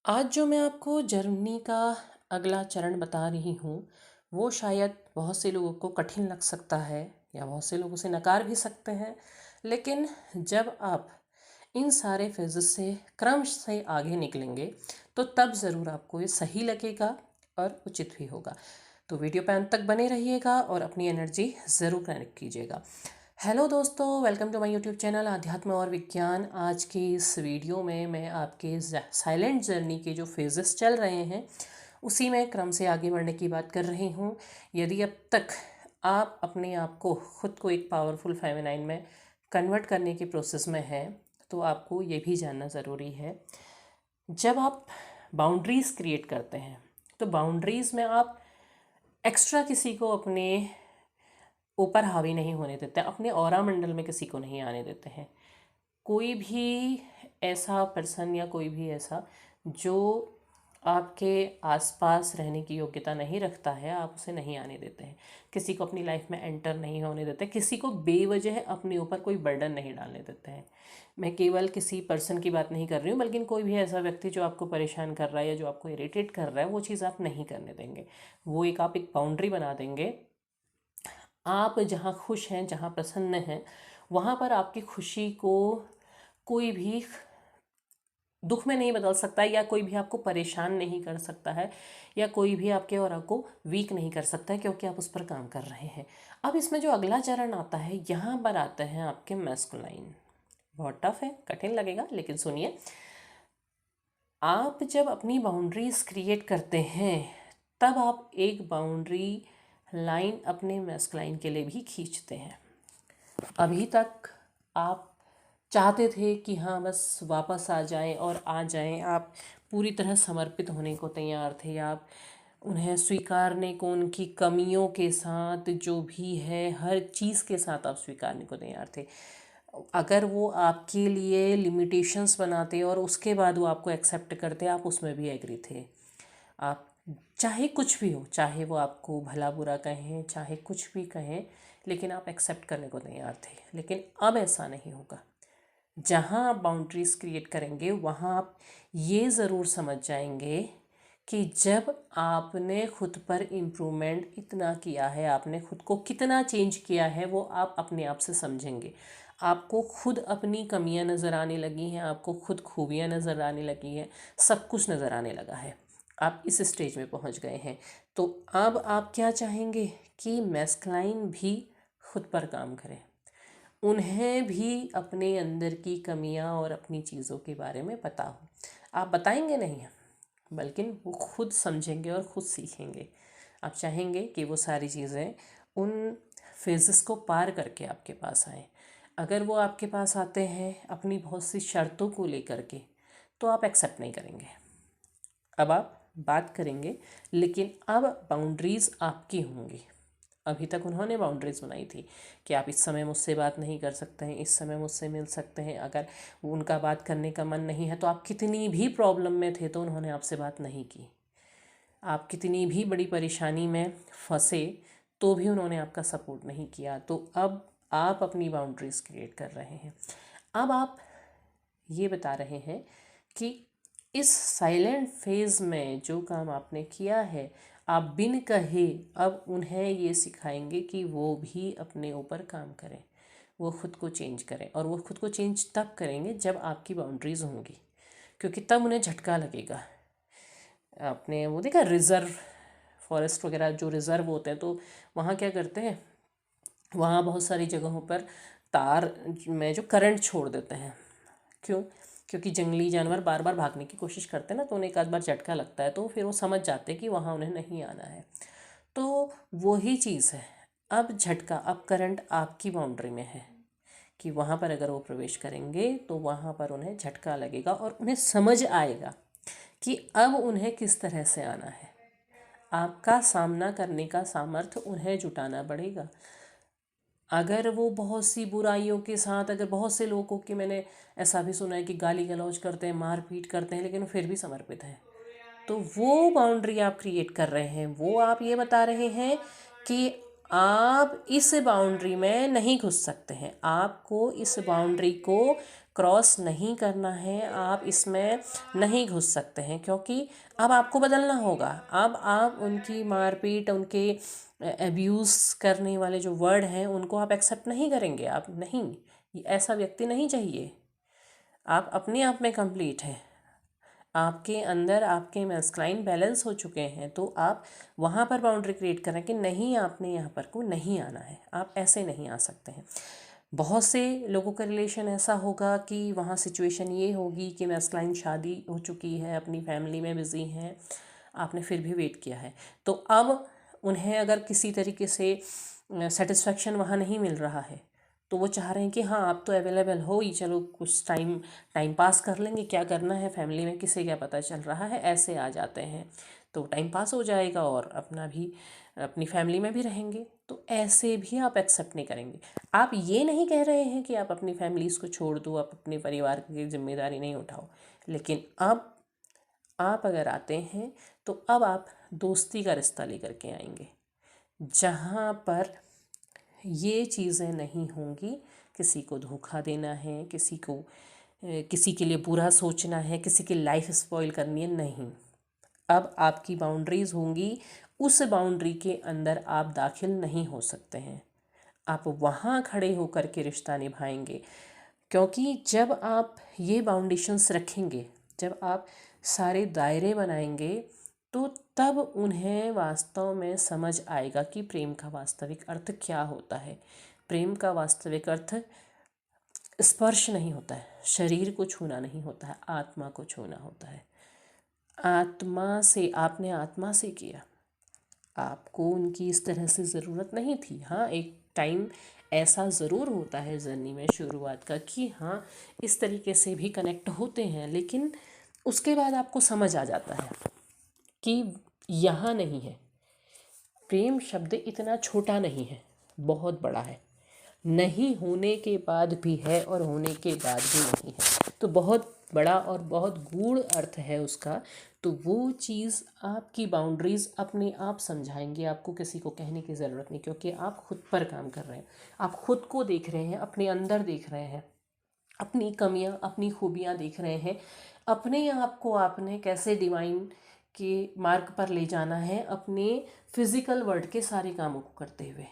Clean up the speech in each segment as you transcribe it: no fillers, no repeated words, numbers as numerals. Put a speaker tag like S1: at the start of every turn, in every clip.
S1: आज जो मैं आपको जर्नी का अगला चरण बता रही हूँ, वो शायद बहुत से लोगों को कठिन लग सकता है या बहुत से लोग उसे नकार भी सकते हैं। लेकिन जब आप इन सारे फेजेस से क्रम से आगे निकलेंगे, तो तब ज़रूर आपको ये सही लगेगा और उचित भी होगा। तो वीडियो पे अंत तक बने रहिएगा और अपनी एनर्जी ज़रूर कनेक्ट कीजिएगा। हेलो दोस्तों, welcome to my YouTube channel आध्यात्म और विज्ञान। आज की इस वीडियो में मैं आपके साइलेंट जर्नी के जो फेजेस चल रहे हैं, उसी में क्रम से आगे बढ़ने की बात कर रही हूँ। यदि अब तक आप अपने आप को खुद को एक पावरफुल फेमिनाइन में कन्वर्ट करने की प्रोसेस में हैं, तो आपको ये भी जानना ज़रूरी है, जब आप बाउंड्रीज़ क्रिएट करते हैं तो बाउंड्रीज़ में आप एक्स्ट्रा किसी को अपने ऊपर हावी नहीं होने देते, अपने ऑरा मंडल में किसी को नहीं आने देते हैं। कोई भी ऐसा पर्सन या कोई भी ऐसा जो आपके आसपास रहने की योग्यता नहीं रखता है, आप उसे नहीं आने देते हैं। किसी को अपनी लाइफ में एंटर नहीं होने देते, किसी को बेवजह अपने ऊपर कोई बर्डन नहीं डालने देते हैं। मैं केवल किसी पर्सन की बात नहीं कर रही हूँ, बल्कि कोई भी ऐसा व्यक्ति जो आपको परेशान कर रहा है या जो आपको इरिटेट कर रहा है, वो चीज़ आप नहीं करने देंगे। वो आप एक बाउंड्री बना देंगे। आप जहाँ खुश हैं, जहाँ प्रसन्न हैं, वहाँ पर आपकी खुशी को कोई भी दुख में नहीं बदल सकता है, या कोई भी आपको परेशान नहीं कर सकता है, या कोई भी आपके और आपको वीक नहीं कर सकता है, क्योंकि आप उस पर काम कर रहे हैं। अब इसमें जो अगला चरण आता है, यहाँ पर आते हैं आपके मैस्कुलाइन। बहुत टफ है, कठिन लगेगा, लेकिन सुनिए। आप जब अपनी बाउंड्रीज क्रिएट करते हैं, तब आप एक बाउंड्री लाइन अपने मैस्कुलाइन के लिए भी खींचते हैं। अभी तक आप चाहते थे कि हाँ, बस वापस आ जाएं और आ जाएं, आप पूरी तरह समर्पित होने को तैयार थे, आप उन्हें स्वीकारने को, उनकी कमियों के साथ, जो भी है हर चीज़ के साथ आप स्वीकारने को तैयार थे। अगर वो आपके लिए लिमिटेशंस बनाते और उसके बाद वो आपको एक्सेप्ट करते, आप उसमें भी एग्री थे। आप चाहे कुछ भी हो, चाहे वो आपको भला बुरा कहें, चाहे कुछ भी कहें, लेकिन आप एक्सेप्ट करने को तैयार थे। लेकिन अब ऐसा नहीं होगा। जहाँ आप बाउंड्रीज़ क्रिएट करेंगे, वहाँ आप ये ज़रूर समझ जाएंगे कि जब आपने खुद पर इम्प्रूवमेंट इतना किया है, आपने खुद को कितना चेंज किया है, वो आप अपने आप से समझेंगे। आपको खुद अपनी कमियां नज़र आने लगी हैं, आपको खुद खूबियां नज़र आने लगी हैं, सब कुछ नज़र आने लगा है। आप इस स्टेज में पहुंच गए हैं। तो अब आप क्या चाहेंगे कि मैस्कुलाइन भी खुद पर काम करें, उन्हें भी अपने अंदर की कमियां और अपनी चीज़ों के बारे में पता हो। आप बताएंगे नहीं, बल्कि वो खुद समझेंगे और खुद सीखेंगे। आप चाहेंगे कि वो सारी चीज़ें उन फेजेस को पार करके आपके पास आएँ। अगर वो आपके पास आते हैं अपनी बहुत सी शर्तों को लेकर के, तो आप एक्सेप्ट नहीं करेंगे। अब आप बात करेंगे, लेकिन अब बाउंड्रीज़ आपकी होंगी। अभी तक उन्होंने बाउंड्रीज़ बनाई थी कि आप इस समय मुझसे बात नहीं कर सकते हैं, इस समय मुझसे मिल सकते हैं। अगर उनका बात करने का मन नहीं है, तो आप कितनी भी प्रॉब्लम में थे तो उन्होंने आपसे बात नहीं की। आप कितनी भी बड़ी परेशानी में फंसे तो भी उन्होंने आपका सपोर्ट नहीं किया। तो अब आप अपनी बाउंड्रीज़ क्रिएट कर रहे हैं। अब आप ये बता रहे हैं कि इस साइलेंट फेज में जो काम आपने किया है, आप बिन कहे अब उन्हें ये सिखाएंगे कि वो भी अपने ऊपर काम करें, वो खुद को चेंज करें। और वो खुद को चेंज तब करेंगे जब आपकी बाउंड्रीज़ होंगी, क्योंकि तब उन्हें झटका लगेगा। आपने वो देखा, रिज़र्व फॉरेस्ट वगैरह जो रिज़र्व होते हैं, तो वहाँ क्या करते हैं, वहाँ बहुत सारी जगहों पर तार में जो करंट छोड़ देते हैं। क्यों? क्योंकि जंगली जानवर बार बार भागने की कोशिश करते हैं ना, तो उन्हें एक आध बार झटका लगता है, तो फिर वो समझ जाते हैं कि वहाँ उन्हें नहीं आना है। तो वही चीज़ है। अब झटका, अब करंट आपकी बाउंड्री में है कि वहाँ पर अगर वो प्रवेश करेंगे तो वहाँ पर उन्हें झटका लगेगा और उन्हें समझ आएगा कि अब उन्हें किस तरह से आना है। आपका सामना करने का सामर्थ्य उन्हें जुटाना पड़ेगा। अगर वो बहुत सी बुराइयों के साथ, अगर बहुत से लोगों की मैंने ऐसा भी सुना है कि गाली गलौज करते हैं, मार पीट करते हैं, लेकिन फिर भी समर्पित हैं, तो वो बाउंड्री आप क्रिएट कर रहे हैं। वो आप ये बता रहे हैं कि आप इस बाउंड्री में नहीं घुस सकते हैं, आपको इस बाउंड्री को क्रॉस नहीं करना है, आप इसमें नहीं घुस सकते हैं, क्योंकि अब आपको बदलना होगा। अब आप उनकी मारपीट, उनके अब्यूज़ करने वाले जो वर्ड हैं उनको आप एक्सेप्ट नहीं करेंगे। आप नहीं, ऐसा व्यक्ति नहीं चाहिए। आप अपने आप में कंप्लीट हैं, आपके अंदर आपके मैस्कुलाइन बैलेंस हो चुके हैं, तो आप वहाँ पर बाउंड्री क्रिएट करें कि नहीं, आपने यहाँ पर को नहीं आना है, आप ऐसे नहीं आ सकते हैं। बहुत से लोगों का रिलेशन ऐसा होगा कि वहाँ सिचुएशन ये होगी कि मैस्कुलाइन शादी हो चुकी है, अपनी फैमिली में बिज़ी हैं, आपने फिर भी वेट किया है, तो अब उन्हें अगर किसी तरीके से सेटिस्फेक्शन वहाँ नहीं मिल रहा है, तो वो चाह रहे हैं कि हाँ, आप तो अवेलेबल हो ही, चलो कुछ टाइम पास कर लेंगे, क्या करना है फैमिली में, किसे क्या पता चल रहा है, ऐसे आ जाते हैं तो टाइम पास हो जाएगा और अपना भी, अपनी फैमिली में भी रहेंगे। तो ऐसे भी आप एक्सेप्ट नहीं करेंगे। आप ये नहीं कह रहे हैं कि आप अपनी फैमिलीज़ को छोड़ दो, आप अपने परिवार की जिम्मेदारी नहीं उठाओ, लेकिन अब आप अगर आते हैं तो अब आप दोस्ती का रिश्ता लेकर के आएंगे, जहाँ पर ये चीज़ें नहीं होंगी, किसी को धोखा देना है, किसी के लिए बुरा सोचना है, किसी की लाइफ स्पॉइल करनी है, नहीं। अब आपकी बाउंड्रीज़ होंगी, उस बाउंड्री के अंदर आप दाखिल नहीं हो सकते हैं, आप वहाँ खड़े होकर के रिश्ता निभाएंगे। क्योंकि जब आप ये बाउंडेशंस रखेंगे, जब आप सारे दायरे बनाएंगे, तो तब उन्हें वास्तव में समझ आएगा कि प्रेम का वास्तविक अर्थ क्या होता है। प्रेम का वास्तविक अर्थ स्पर्श नहीं होता है, शरीर को छूना नहीं होता है, आत्मा को छूना होता है। आत्मा से, आपने आत्मा से किया, आपको उनकी इस तरह से ज़रूरत नहीं थी। हाँ, एक टाइम ऐसा ज़रूर होता है जर्नी में शुरुआत का कि हाँ, इस तरीके से भी कनेक्ट होते हैं, लेकिन उसके बाद आपको समझ आ जाता है कि यहाँ नहीं है। प्रेम शब्द इतना छोटा नहीं है, बहुत बड़ा है, नहीं होने के बाद भी है और होने के बाद भी नहीं है, तो बहुत बड़ा और बहुत गूढ़ अर्थ है उसका। तो वो चीज़ आपकी बाउंड्रीज़ अपने आप समझाएंगे, आपको किसी को कहने की ज़रूरत नहीं, क्योंकि आप खुद पर काम कर रहे हैं, आप खुद को देख रहे हैं, अपने अंदर देख रहे हैं, अपनी कमियां, अपनी खूबियां देख रहे हैं, अपने आप को आपने कैसे डिवाइन के मार्ग पर ले जाना है, अपने फिजिकल वर्ल्ड के सारे कामों को करते हुए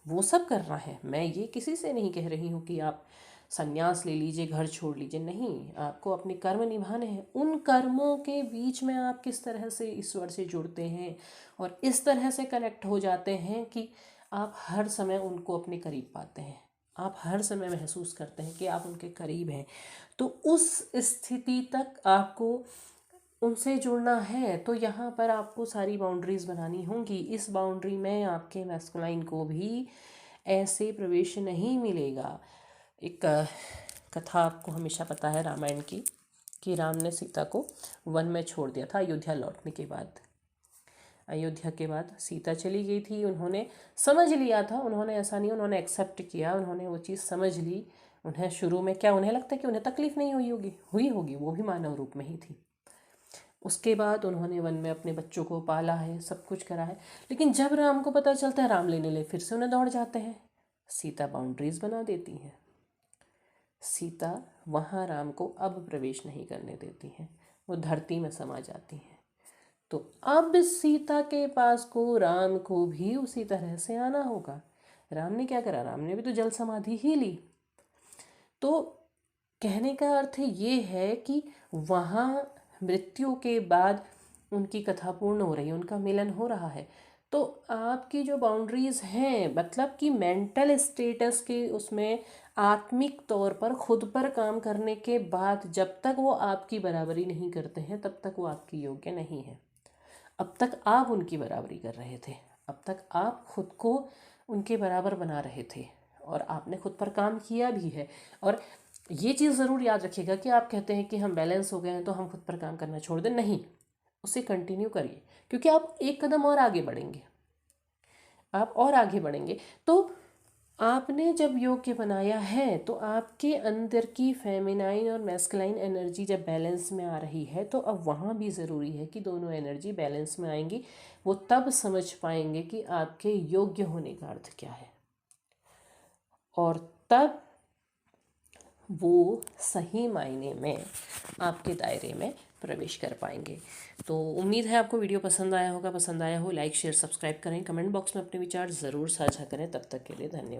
S1: वो सब करना है। मैं ये किसी से नहीं कह रही हूँ कि आप संन्यास ले लीजिए, घर छोड़ लीजिए, नहीं, आपको अपने कर्म निभाने हैं। उन कर्मों के बीच में आप किस तरह से ईश्वर से जुड़ते हैं और इस तरह से कनेक्ट हो जाते हैं कि आप हर समय उनको अपने करीब पाते हैं, आप हर समय महसूस करते हैं कि आप उनके करीब हैं। तो उस स्थिति तक आपको उनसे जुड़ना है, तो यहाँ पर आपको सारी बाउंड्रीज़ बनानी होंगी। इस बाउंड्री में आपके मैस्कुलाइन को भी ऐसे प्रवेश नहीं मिलेगा। एक कथा आपको हमेशा पता है रामायण की, कि राम ने सीता को वन में छोड़ दिया था अयोध्या लौटने के बाद। अयोध्या के बाद सीता चली गई थी, उन्होंने समझ लिया था, उन्होंने ऐसा नहीं, उन्होंने एक्सेप्ट किया, उन्होंने वो चीज़ समझ ली। उन्हें शुरू में क्या, उन्हें लगता है कि उन्हें तकलीफ़ नहीं हुई होगी, वो भी मानव रूप में ही थी। उसके बाद उन्होंने वन में अपने बच्चों को पाला है, सब कुछ करा है, लेकिन जब राम को पता चलता है, राम लेने ले फिर से उन्हें दौड़ जाते हैं। सीता बाउंड्रीज बना देती हैं, सीता वहाँ राम को अब प्रवेश नहीं करने देती हैं, वो धरती में समा जाती हैं। तो अब सीता के पास को राम को भी उसी तरह से आना होगा। राम ने क्या करा, राम ने भी तो जल समाधि ही ली। तो कहने का अर्थ ये है कि वहाँ मृत्यु के बाद उनकी कथा पूर्ण हो रही है, उनका मिलन हो रहा है। तो आपकी जो बाउंड्रीज़ हैं, मतलब कि मेंटल स्टेटस के उसमें आत्मिक तौर पर खुद पर काम करने के बाद जब तक वो आपकी बराबरी नहीं करते हैं, तब तक वो आपकी योग्य नहीं है। अब तक आप उनकी बराबरी कर रहे थे, अब तक आप खुद को उनके बराबर बना रहे थे और आपने खुद पर काम किया भी है। और ये चीज़ ज़रूर याद रखिएगा कि आप कहते हैं कि हम बैलेंस हो गए हैं तो हम खुद पर काम करना छोड़ दें, नहीं, उसे कंटिन्यू करिए, क्योंकि आप एक कदम और आगे बढ़ेंगे, आप और आगे बढ़ेंगे। तो आपने जब योग्य बनाया है, तो आपके अंदर की फेमिनाइन और मैस्कुलाइन एनर्जी जब बैलेंस में आ रही है, तो अब वहाँ भी ज़रूरी है कि दोनों एनर्जी बैलेंस में आएंगी। वो तब समझ पाएंगे कि आपके योग्य होने का अर्थ क्या है, और तब वो सही मायने में आपके दायरे में प्रवेश कर पाएंगे। तो उम्मीद है आपको वीडियो पसंद आया होगा। पसंद आया हो लाइक शेयर सब्सक्राइब करें, कमेंट बॉक्स में अपने विचार ज़रूर साझा करें। तब तक के लिए धन्यवाद।